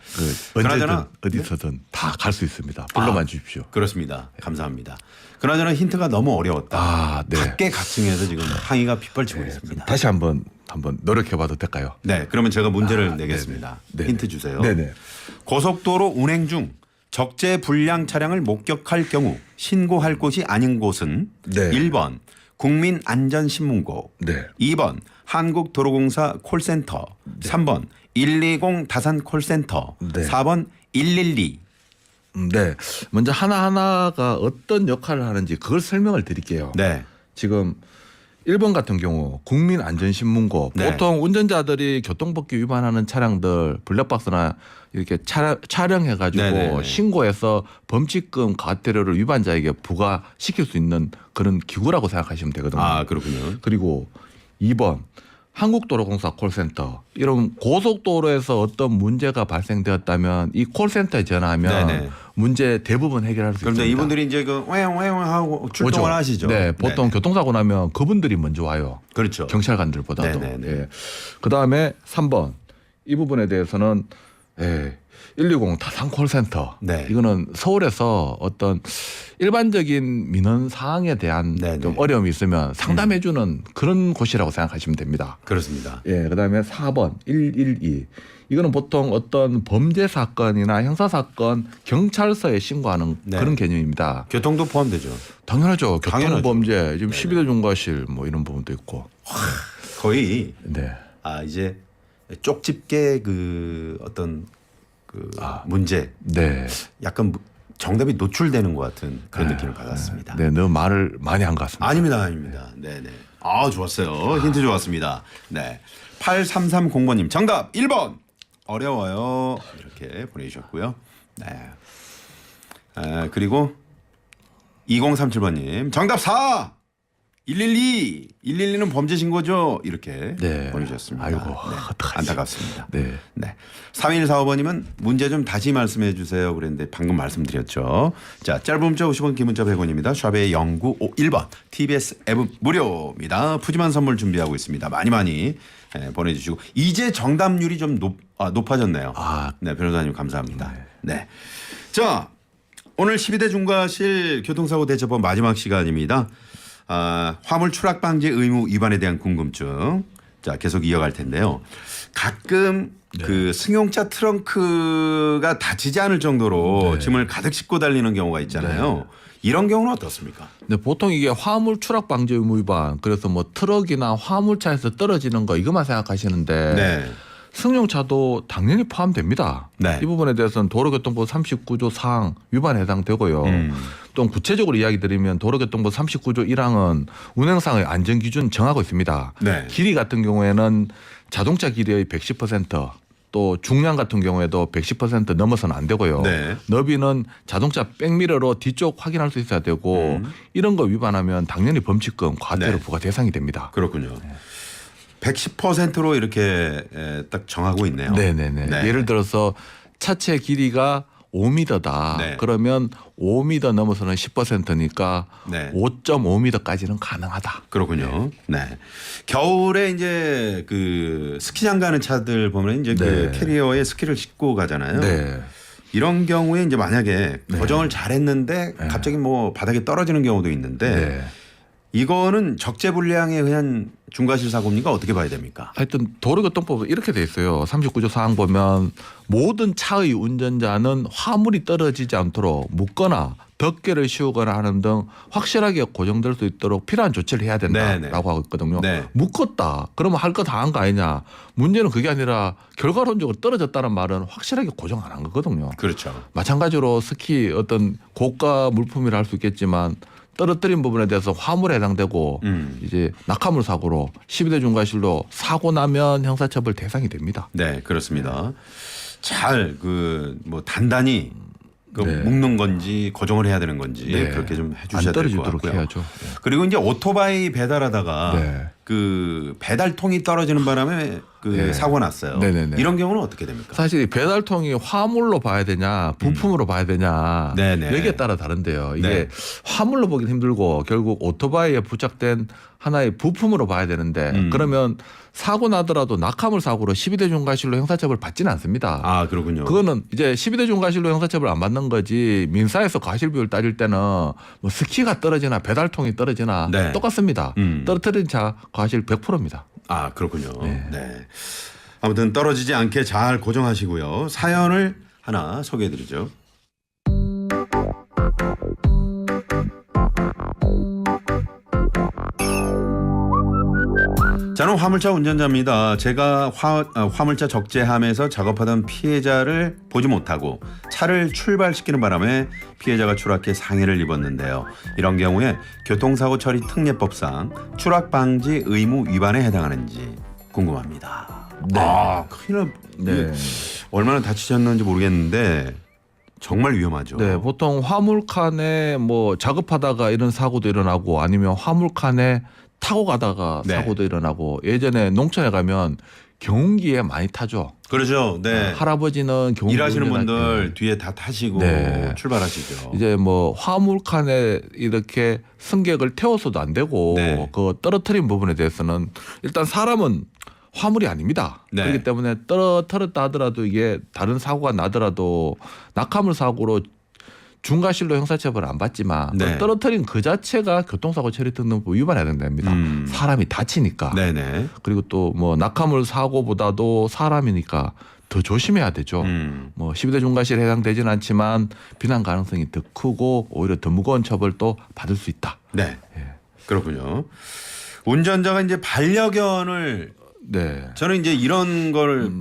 언제든 어디서든 다 갈 수 있습니다. 불러만 주십시오. 그렇습니다. 감사합니다. 그나저나 힌트가 너무 어려웠다. 네. 각계 각층에서 지금 항의가 빗발치고 있습니다. 다시 한번 노력해봐도 될까요? 네. 그러면 제가 문제를 내겠습니다. 네네. 힌트 주세요. 네네. 고속도로 운행 중 적재 불량 차량을 목격할 경우 신고할 곳이 아닌 곳은 네. 1번 국민안전신문고, 네. 2번 한국도로공사 콜센터, 3번 120 다산 콜센터, 네. 4번 112. 네. 먼저 하나하나가 어떤 역할을 하는지 그걸 설명을 드릴게요. 네. 지금 1번 같은 경우 국민안전신문고, 네. 보통 운전자들이 교통법규 위반하는 차량들 블랙박스나 이렇게 촬영해가지고 네네네. 신고해서 범칙금 과태료를 위반자에게 부과시킬 수 있는 그런 기구라고 생각하시면 되거든요. 아, 그렇군요. 그리고 2번 한국도로공사 콜센터, 이런 고속도로에서 어떤 문제가 발생되었다면 이 콜센터에 전화하면 네네. 문제 대부분 해결할 수 있습니다. 그런데 이분들이 이제 그 왱왱 하고 출동을 오죠. 하시죠. 네, 보통 네네. 교통사고 나면 그분들이 먼저 와요. 그렇죠. 경찰관들보다도. 네네네. 예. 그다음에 3번 이 부분에 대해서는 120 다산 콜센터. 네. 이거는 서울에서 어떤 일반적인 민원 사항에 대한 네네. 좀 어려움이 있으면 상담해주는 그런 곳이라고 생각하시면 됩니다. 그렇습니다. 예, 그다음에 4번 112. 이거는 보통 어떤 범죄 사건이나 형사 사건 경찰서에 신고하는 네. 그런 개념입니다. 교통도 포함되죠. 당연하죠. 당연하죠. 교통범죄 지금 네. 12대 중과실 뭐 이런 부분도 있고. 거의 네. 이제 쪽집게 그 어떤 그 문제 네. 약간 정답이 노출되는 것 같은 그런 느낌을 받았습니다. 네, 너무 말을 많이 한 것 같습니다. 아닙니다. 네네. 좋았어요. 힌트 좋았습니다. 네. 8330번님 정답 1번. 어려워요. 이렇게 보내주셨고요. 네. 그리고 2037번님 정답 4. 112. 112는 범죄 신고죠. 이렇게 네. 보내주셨습니다. 아이고, 네. 어떡하지. 안타깝습니다. 네. 네. 3145번님은 문제 좀 다시 말씀해 주세요. 그랬는데 방금 말씀드렸죠. 자, 짧은 문자 50원, 긴 문자 100원입니다. 샵의 0951번. TBS 앱은 무료입니다. 푸짐한 선물 준비하고 있습니다. 많이 보내주시고 이제 정답률이 좀 높아졌네요. 네, 변호사님 감사합니다. 네. 자, 오늘 12대 중과실 교통사고 대처법 마지막 시간입니다. 화물 추락 방지 의무 위반에 대한 궁금증. 자, 계속 이어갈 텐데요. 가끔 그 승용차 트렁크가 다치지 않을 정도로 짐을 가득 싣고 달리는 경우가 있잖아요. 이런 경우는 어떻습니까? 네, 보통 이게 화물 추락 방지 의무 위반, 그래서 뭐 트럭이나 화물차에서 떨어지는 거 이것만 생각하시는데 네. 승용차도 당연히 포함됩니다. 네. 이 부분에 대해서는 도로교통법 39조 4항 위반에 해당되고요. 또 구체적으로 이야기 드리면 도로교통법 39조 1항은 운행상의 안전기준 정하고 있습니다. 네. 길이 같은 경우에는 자동차 길이의 110%, 또 중량 같은 경우에도 110% 넘어서는 안 되고요. 네. 너비는 자동차 백미러로 뒤쪽 확인할 수 있어야 되고 이런 거 위반하면 당연히 범칙금 과태료 네. 부과 대상이 됩니다. 그렇군요. 110%로 이렇게 딱 정하고 있네요. 네네네. 네. 예를 들어서 차체 길이가 5m다. 네. 그러면 5m 넘어서는 10%니까 네. 5.5m까지는 가능하다. 그렇군요. 네. 겨울에 이제 그 스키장 가는 차들 보면 이제 그 캐리어에 스키를 싣고 가잖아요. 네. 이런 경우에 이제 만약에 고정을 잘했는데 갑자기 뭐 바닥에 떨어지는 경우도 있는데 네. 이거는 적재 불량에 의한 중과실 사고입니까? 어떻게 봐야 됩니까? 하여튼 도로교통법은 이렇게 돼 있어요. 39조 4항 보면 모든 차의 운전자는 화물이 떨어지지 않도록 묶거나 덮개를 씌우거나 하는 등 확실하게 고정될 수 있도록 필요한 조치를 해야 된다라고 하고 있거든요. 네. 묶었다. 그러면 할 거 다 한 거 아니냐. 문제는 그게 아니라 결과론적으로 떨어졌다는 말은 확실하게 고정 안 한 거거든요. 그렇죠. 마찬가지로 스키 어떤 고가 물품이라 할 수 있겠지만 떨어뜨린 부분에 대해서 화물에 해당되고 이제 낙하물 사고로 12대 중과실로 사고 나면 형사처벌 대상이 됩니다. 네, 그렇습니다. 잘 그 뭐 단단히 그 네. 묶는 건지 고정을 해야 되는 건지 네. 그렇게 좀 안 해주셔야 될 것 떨어지도록 같고요. 해야죠. 그리고 이제 오토바이 배달하다가 그 배달통이 떨어지는 바람에 그 네. 사고 났어요. 네네네. 이런 경우는 어떻게 됩니까? 사실 배달통이 화물로 봐야 되냐 부품으로 봐야 되냐 네네. 여기에 따라 다른데요. 이게 네. 화물로 보긴 힘들고 결국 오토바이에 부착된 하나의 부품으로 봐야 되는데 그러면 사고 나더라도 낙하물 사고로 12대 중과실로 형사처벌 받지는 않습니다. 아 그렇군요. 그거는 이제 12대 중과실로 형사처벌 안 받는 거지 민사에서 과실 비율 따질 때는 뭐 스키가 떨어지나 배달통이 떨어지나 네. 똑같습니다. 떨어뜨린 차 과실 100%입니다. 아 그렇군요. 네. 아무튼 떨어지지 않게 잘 고정하시고요. 사연을 하나 소개해드리죠. 저는 화물차 운전자입니다. 제가 화물차 적재함에서 작업하던 피해자를 보지 못하고 차를 출발시키는 바람에 피해자가 추락해 상해를 입었는데요. 이런 경우에 교통사고 처리 특례법상 추락 방지 의무 위반에 해당하는지 궁금합니다. 네. 아, 큰일 나. 네. 얼마나 다치셨는지 모르겠는데 정말 위험하죠. 네, 보통 화물칸에 뭐 작업하다가 이런 사고도 일어나고 아니면 화물칸에 타고 가다가 네. 사고도 일어나고 예전에 농촌에 가면 경운기에 많이 타죠. 그렇죠. 네. 할아버지는 경운기 일하시는 운전할 분들 때 뒤에 다 타시고 네. 출발하시죠. 이제 뭐 화물칸에 이렇게 승객을 태워서도 안 되고 네. 그 떨어뜨린 부분에 대해서는 일단 사람은 화물이 아닙니다. 네. 그렇기 때문에 떨어뜨렸다 하더라도 이게 다른 사고가 나더라도 낙하물 사고로 중과실로 형사처벌 안 받지만 네. 떨어뜨린 그 자체가 교통사고 처리특례법 위반해야 된답니다. 사람이 다치니까. 네네. 그리고 또 뭐 낙하물 사고보다도 사람이니까 더 조심해야 되죠. 뭐 12대 중과실에 해당되지는 않지만 비난 가능성이 더 크고 오히려 더 무거운 처벌도 받을 수 있다. 네. 예. 그렇군요. 운전자가 이제 반려견을 네. 저는 이제 이런 걸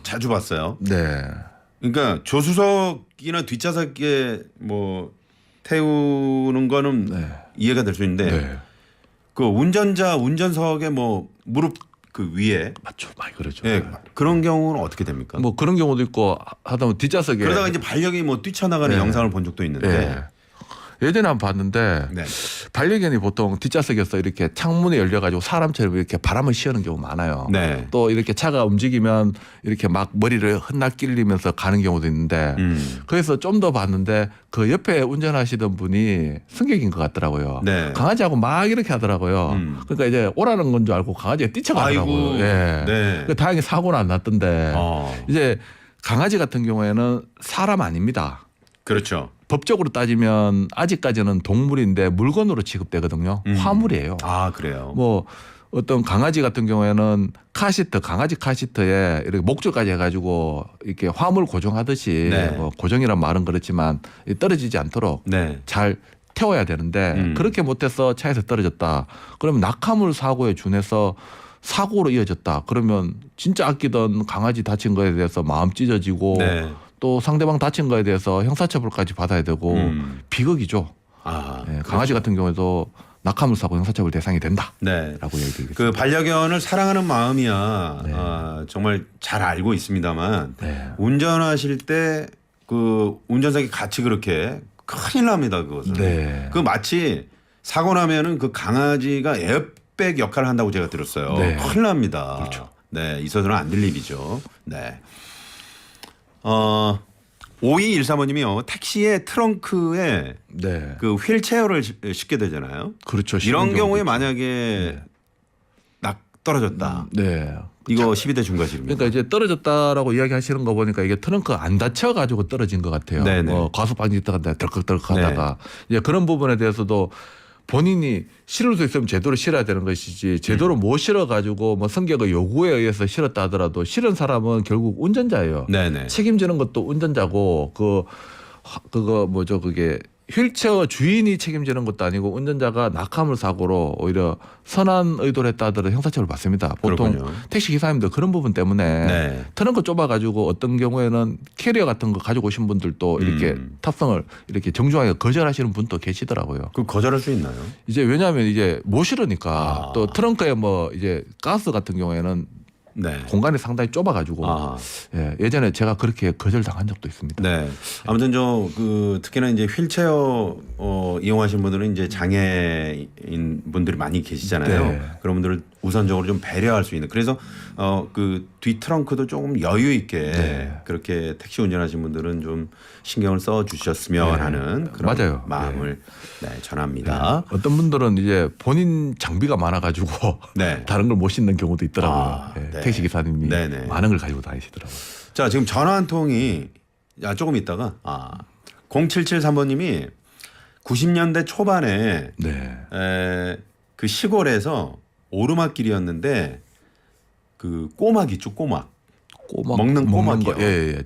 자주 봤어요. 네. 그러니까 조수석이나 뒷좌석에 뭐 태우는 거는 네. 이해가 될 수 있는데 네. 그 운전석에 뭐 무릎 그 위에 맞죠. 많이 그러죠. 예, 그런 경우는 어떻게 됩니까? 뭐 그런 경우도 있고 하다보면 뒷좌석에 그러다가 이제 반려견이 뭐 뛰쳐나가는 네. 영상을 본 적도 있는데 네. 예전에 한번 봤는데 네. 반려견이 보통 뒷좌석에서 이렇게 창문이 열려가지고 사람처럼 이렇게 바람을 씌우는 경우 많아요. 네. 또 이렇게 차가 움직이면 이렇게 막 머리를 흩날끼리면서 가는 경우도 있는데 그래서 좀 더 봤는데 그 옆에 운전하시던 분이 승객인 것 같더라고요. 네. 강아지하고 막 이렇게 하더라고요. 그러니까 이제 오라는 건 줄 알고 강아지가 뛰쳐가더라고요. 아이고. 예. 네. 그 다행히 사고는 안 났던데 어. 이제 강아지 같은 경우에는 사람 아닙니다. 그렇죠. 법적으로 따지면 아직까지는 동물인데 물건으로 취급되거든요. 화물이에요. 아 그래요. 뭐 어떤 강아지 같은 경우에는 카시트, 강아지 카시트에 이렇게 목줄까지 해가지고 이렇게 화물 고정하듯이 네. 뭐 고정이란 말은 그렇지만 떨어지지 않도록 네. 잘 태워야 되는데 그렇게 못해서 차에서 떨어졌다. 그러면 낙하물 사고에 준해서 사고로 이어졌다. 그러면 진짜 아끼던 강아지 다친 거에 대해서 마음 찢어지고 네. 또 상대방 다친 거에 대해서 형사처벌까지 받아야 되고 비극이죠. 아, 네, 강아지 같은 경우에도 낙하물 사고 형사처벌 대상이 된다라고 네. 얘기드리겠습니다. 그 반려견을 사랑하는 마음이야 네. 정말 잘 알고 있습니다만 네. 운전하실 때 그 운전석에 같이 그렇게 큰일 납니다 그것은. 네. 그 마치 사고 나면은 그 강아지가 에어백 역할을 한다고 제가 들었어요. 네. 큰일 납니다. 그렇죠. 네, 있어서는 안 될 일이죠. 네. 5213번님이요. 택시의 트렁크에 네. 그 휠체어를 싣게 되잖아요. 그렇죠. 이런 경우에 있죠. 만약에 낙 떨어졌다. 네. 이거 12대 중과실입니다. 그러니까 이제 떨어졌다라고 이야기하시는 거 보니까 이게 트렁크 안 닫혀 가지고 떨어진 것 같아요. 네네. 과속 방지 들어간다 덜컥덜컥 하다가 이제 그런 부분에 대해서도 본인이 실을 수 있으면 제대로 실어야 되는 것이지 제대로 못 실어 가지고 뭐 승객의 요구에 의해서 실었다 하더라도 실은 사람은 결국 운전자예요. 네네. 책임지는 것도 운전자고 그거 뭐죠 그게 휠체어 주인이 책임지는 것도 아니고 운전자가 낙하물 사고로 오히려 선한 의도를 했다 하더라도 형사처벌 받습니다. 보통 그렇군요. 택시 기사님들 그런 부분 때문에 네. 트렁크 좁아가지고 어떤 경우에는 캐리어 같은 거 가지고 오신 분들도 이렇게 탑승을 이렇게 정중하게 거절하시는 분도 계시더라고요. 그 거절할 수 있나요? 이제 왜냐하면 이제 못 실으니까 또 트렁크에 뭐 이제 가스 같은 경우에는 네. 공간이 상당히 좁아가지고 예전에 제가 그렇게 거절당한 적도 있습니다. 네. 아무튼 그 특히나 이제 휠체어 이용하신 분들은 이제 장애인 장애인 분들이 많이 계시잖아요. 네. 그런 분들을 우선적으로 좀 배려할 수 있는. 그래서 그 뒤 트렁크도 조금 여유 있게 네. 그렇게 택시 운전하시는 분들은 좀 신경을 써 주셨으면 네. 하는 그런 맞아요. 마음을 전합니다. 네. 어떤 분들은 이제 본인 장비가 많아가지고 네. 다른 걸 못 싣는 경우도 있더라고요. 네. 택시 기사님이 네네. 많은 걸 가지고 다니시더라고요. 자, 지금 전화 한 통이 조금 있다가 0773번님이 90년대 초반에 그 시골에서 오르막길이었는데 그 꼬막 있죠, 꼬막 먹는 꼬막이요. 예.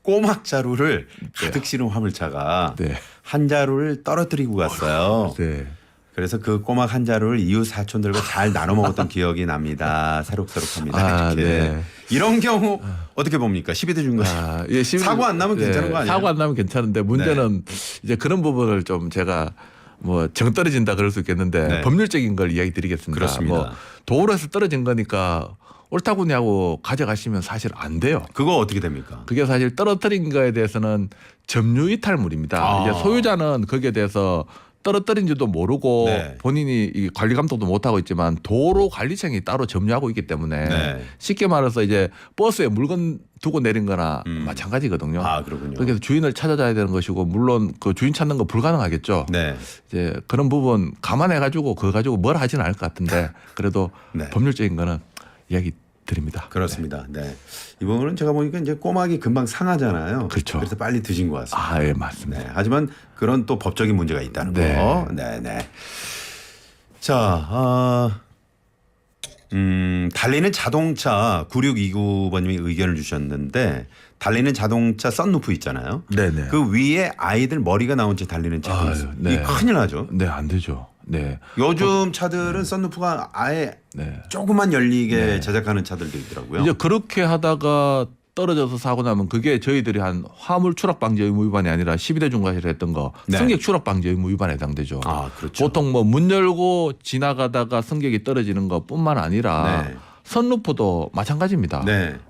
꼬막 자루를 가득 실은 화물차가 네. 한 자루를 떨어뜨리고 갔어요. 네. 그래서 그 꼬막 한 자루를 이웃 사촌들과 잘 나눠 먹었던 기억이 납니다. 새록새록합니다. 네. 이런 경우 어떻게 봅니까? 12대 중과실. 사고 안 나면 괜찮은 거 아니에요? 사고 안 나면 괜찮은데 문제는 이제 그런 부분을 좀 제가 뭐 정 떨어진다 그럴 수 있겠는데 법률적인 걸 이야기 드리겠습니다. 그렇습니다. 뭐 도로에서 떨어진 거니까 옳다구냐고 가져가시면 사실 안 돼요. 그거 어떻게 됩니까? 그게 사실 떨어뜨린 거에 대해서는 점유 이탈물입니다. 이제 소유자는 거기에 대해서 떨어뜨린지도 모르고 본인이 이 관리 감독도 못 하고 있지만 도로관리청이 따로 점유하고 있기 때문에 쉽게 말해서 이제 버스에 물건 두고 내린 거나 마찬가지거든요. 그렇군요. 그래서 주인을 찾아줘야 되는 것이고 물론 그 주인 찾는 거 불가능하겠죠. 이제 그런 부분 감안해 가지고 그거 가지고 뭘 하지는 않을 것 같은데 그래도 법률적인 거는 이야기 드립니다. 그렇습니다. 이 부분은 제가 보니까 이제 꼬막이 금방 상하잖아요. 그렇죠. 그래서 빨리 드신 것 같습니다. 예, 맞습니다. 하지만 그런 또 법적인 문제가 있다는 거. 네. 자, 달리는 자동차 9629번님이 의견을 주셨는데 달리는 자동차 썬루프 있잖아요. 네네. 그 위에 아이들 머리가 나온 채 달리는 차도 있어요. 이게 큰일 나죠. 네, 안 되죠. 요즘 차들은 썬루프가 아예 조금만 열리게 제작하는 차들도 있더라고요. 이제 그렇게 하다가 떨어져서 사고 나면 그게 저희들이 한 화물 추락 방지 의무 위반이 아니라 12대 중과실에 했던 거 승객 추락 방지 의무 위반에 해당되죠. 그렇죠. 보통 뭐 문 열고 지나가다가 승객이 떨어지는 것뿐만 아니라 선루프도 마찬가지입니다.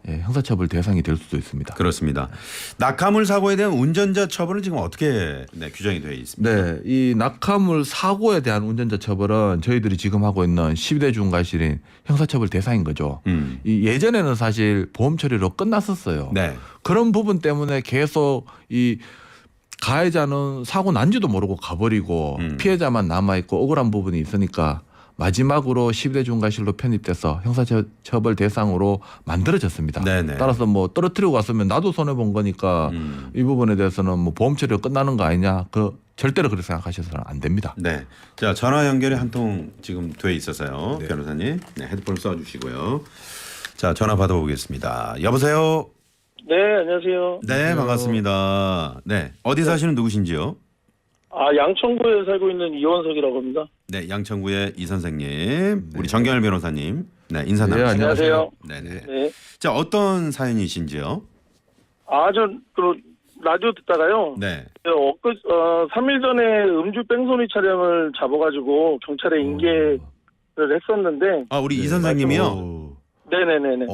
형사처벌 대상이 될 수도 있습니다. 그렇습니다. 낙하물 사고에 대한 운전자 처벌은 지금 어떻게 규정이 되어 있습니까? 이 낙하물 사고에 대한 운전자 처벌은 저희들이 지금 하고 있는 12대 중과실인 형사처벌 대상인 거죠. 이 예전에는 사실 보험 처리로 끝났었어요. 그런 부분 때문에 계속 이 가해자는 사고 난지도 모르고 가버리고 피해자만 남아있고 억울한 부분이 있으니까 마지막으로 12대 중과실로 편입돼서 형사처벌 대상으로 만들어졌습니다. 따라서 뭐 떨어뜨리고 갔으면 나도 손해본 거니까 이 부분에 대해서는 뭐 보험 처리가 끝나는 거 아니냐. 절대로 그렇게 생각하셔서는 안 됩니다. 자, 전화 연결이 한 통 지금 돼 있어서요. 변호사님. 헤드폰 써주시고요. 자, 전화 받아보겠습니다. 여보세요? 네, 안녕하세요. 네, 반갑습니다. 어디 사시는 누구신지요? 양천구에 살고 있는 이원석이라고 합니다. 양천구의 이 선생님, 우리 정경열 변호사님, 인사 나누시죠. 안녕하세요. 네. 자, 어떤 사연이신지요? 라디오 듣다가요. 3일 전에 음주 뺑소니 차량을 잡아가지고 경찰에 인계를 했었는데. 우리 이 선생님이요? 네네네네.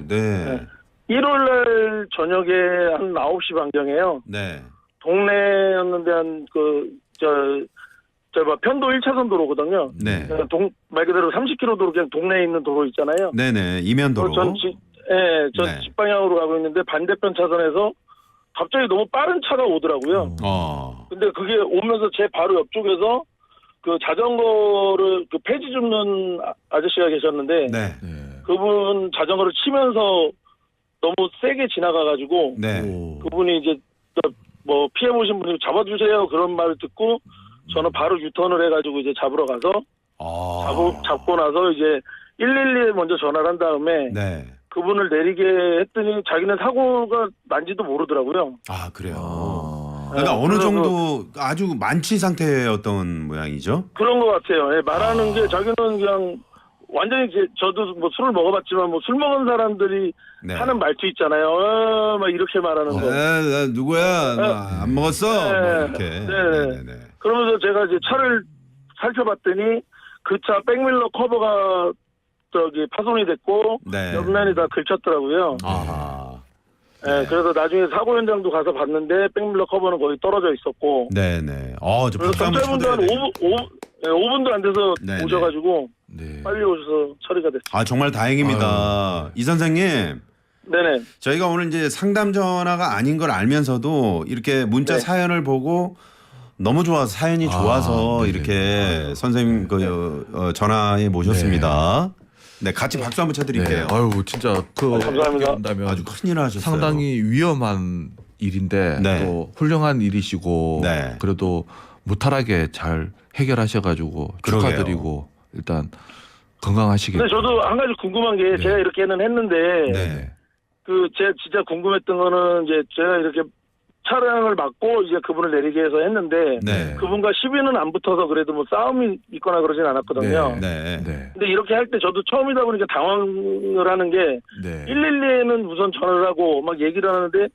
네. 1월날 저녁에 한 9시 반경에요. 동네였는데 편도 1차선 도로거든요. 말 그대로 30km 도로 그냥 동네에 있는 도로 있잖아요. 이면도로. 전 집 방향으로 가고 있는데 반대편 차선에서 갑자기 너무 빠른 차가 오더라고요. 근데 그게 오면서 제 바로 옆쪽에서 그 자전거를 그 폐지 줍는 아저씨가 계셨는데 그분 자전거를 치면서 너무 세게 지나가가지고 그분이 이제 뭐 피해 보신 분이 잡아주세요 그런 말을 듣고 저는 바로 유턴을 해가지고 이제 잡으러 가서 잡고 나서 이제 112에 먼저 전화를 한 다음에 그분을 내리게 했더니 자기는 사고가 난지도 모르더라고요. 그래요. 그러니까 어느 정도 아주 만취 상태였던 모양이죠? 그런 것 같아요. 말하는 게 자기는 그냥 완전히 저도 뭐 술을 먹어봤지만 뭐 술 먹은 사람들이 하는 말투 있잖아요. 막 이렇게 말하는 거. 나 누구야? 안 먹었어? 뭐 이렇게. 그러면서 제가 이제 차를 살펴봤더니 그 차 백밀러 커버가 파손이 됐고 옆면이 다 긁혔더라고요. 네. 그래서 나중에 사고 현장도 가서 봤는데 백밀러 커버는 거의 떨어져 있었고. 네네. 저 그래서 경찰분도 한 5분도 안 돼서 네네. 오셔가지고 빨리 오셔서 처리가 됐어요. 정말 다행입니다. 이 선생님. 네네. 저희가 오늘 이제 상담 전화가 아닌 걸 알면서도 이렇게 문자 사연을 보고 너무 좋아서 사연이 좋아서 이렇게 선생님 전화에 모셨습니다. 네, 같이 박수 한번 쳐드릴게요. 아유 진짜 감사합니다. 한다면 아주 큰일 하셨어요. 상당히 위험한 일인데 또 훌륭한 일이시고 그래도 무탈하게 잘 해결하셔가지고 축하드리고 일단 건강하시길. 근데 저도 한 가지 궁금한 게 제가 이렇게는 했는데 제가 진짜 궁금했던 거는 이제 제가 이렇게 차량을 막고 이제 그분을 내리게 해서 했는데 그분과 시비는 안 붙어서 그래도 뭐 싸움이 있거나 그러진 않았거든요. 근데 이렇게 할 때 저도 처음이다 보니까 당황을 하는 게 112에는 우선 전화를 하고 막 얘기를 하는데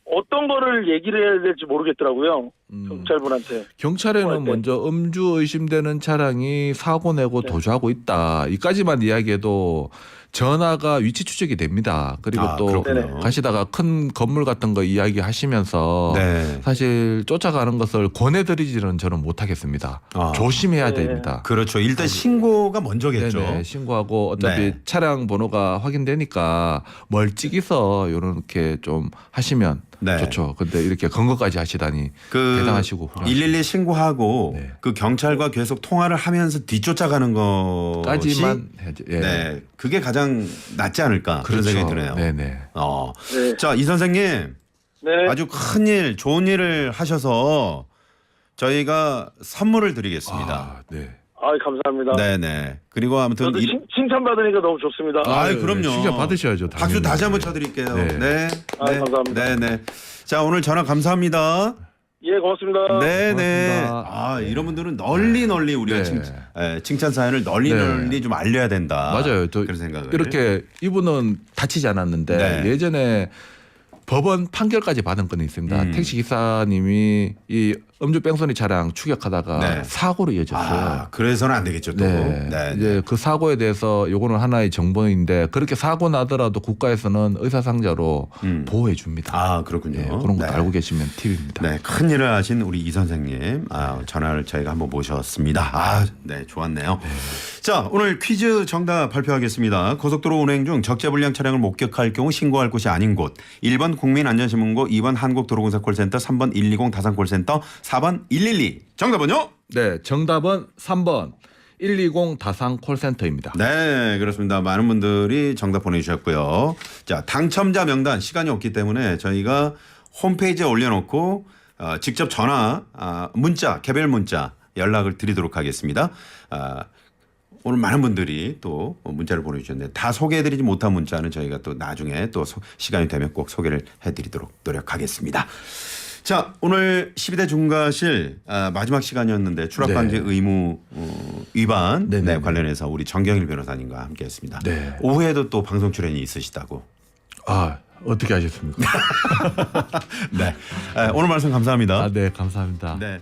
어떤 거를 얘기를 해야 될지 모르겠더라고요. 경찰분한테. 경찰에는 먼저 음주 의심되는 차량이 사고 내고 도주하고 있다. 이까지만 이야기해도 전화가 위치 추적이 됩니다. 그리고 또 가시다가 큰 건물 같은 거 이야기하시면서 사실 쫓아가는 것을 권해드리지는 저는 못하겠습니다. 조심해야 됩니다. 그렇죠. 일단 신고가 먼저겠죠. 네네. 신고하고 어차피 차량 번호가 확인되니까 멀찍이서 이렇게 좀 하시면 좋죠. 근데 이렇게 근거까지 하시다니 대단하시고 112 신고하고 그 경찰과 계속 통화를 하면서 뒤쫓아가는 것까지만 해야죠. 그게 가장 낫지 않을까 그런 생각이 드네요. 자, 이 선생님 아주 큰일, 좋은 일을 하셔서 저희가 선물을 드리겠습니다. 감사합니다. 네네. 그리고 아무튼 저도 칭찬받으니까 너무 좋습니다. 그럼요. 칭찬 받으셔야죠. 당연히. 박수 다시 한번 쳐드릴게요. 감사합니다. 네네. 자, 오늘 전화 감사합니다. 예, 고맙습니다. 네네. 이런 분들은 널리 우리가 칭찬 사연을 널리 좀 알려야 된다. 맞아요. 그런 생각을. 이렇게 이분은 다치지 않았는데 예전에 법원 판결까지 받은 건이 있습니다. 택시 기사님이 이 음주 뺑소니 차량 추격하다가 사고로 이어졌어요. 그래서는 안 되겠죠. 또. 이제 그 사고에 대해서 요거는 하나의 정보인데 그렇게 사고 나더라도 국가에서는 의사상자로 보호해 줍니다. 그렇군요. 그런 거 알고 계시면 팁입니다. 큰 일을 하신 우리 이 선생님 전화를 저희가 한번 모셨습니다. 좋았네요. 자, 오늘 퀴즈 정답 발표하겠습니다. 고속도로 운행 중 적재불량 차량을 목격할 경우 신고할 곳이 아닌 곳. 1번 국민안전신문고, 2번 한국도로공사 콜센터, 3번 120 다산콜센터, 4번 112. 정답은요? 네, 정답은 3번 120 다산 콜센터입니다. 네, 그렇습니다. 많은 분들이 정답 보내주셨고요. 자, 당첨자 명단 시간이 없기 때문에 저희가 홈페이지에 올려놓고 직접 전화, 문자, 개별 문자 연락을 드리도록 하겠습니다. 오늘 많은 분들이 또 문자를 보내주셨는데 다 소개해드리지 못한 문자는 저희가 또 나중에 또 시간이 되면 꼭 소개를 해드리도록 노력하겠습니다. 자, 오늘 12대 중과실 마지막 시간이었는데 추락방지 의무 위반 관련해서 우리 정경일 변호사님과 함께했습니다. 오후에도 또 방송 출연이 있으시다고. 어떻게 하셨습니까? 오늘 말씀 감사합니다. 네, 감사합니다. 네.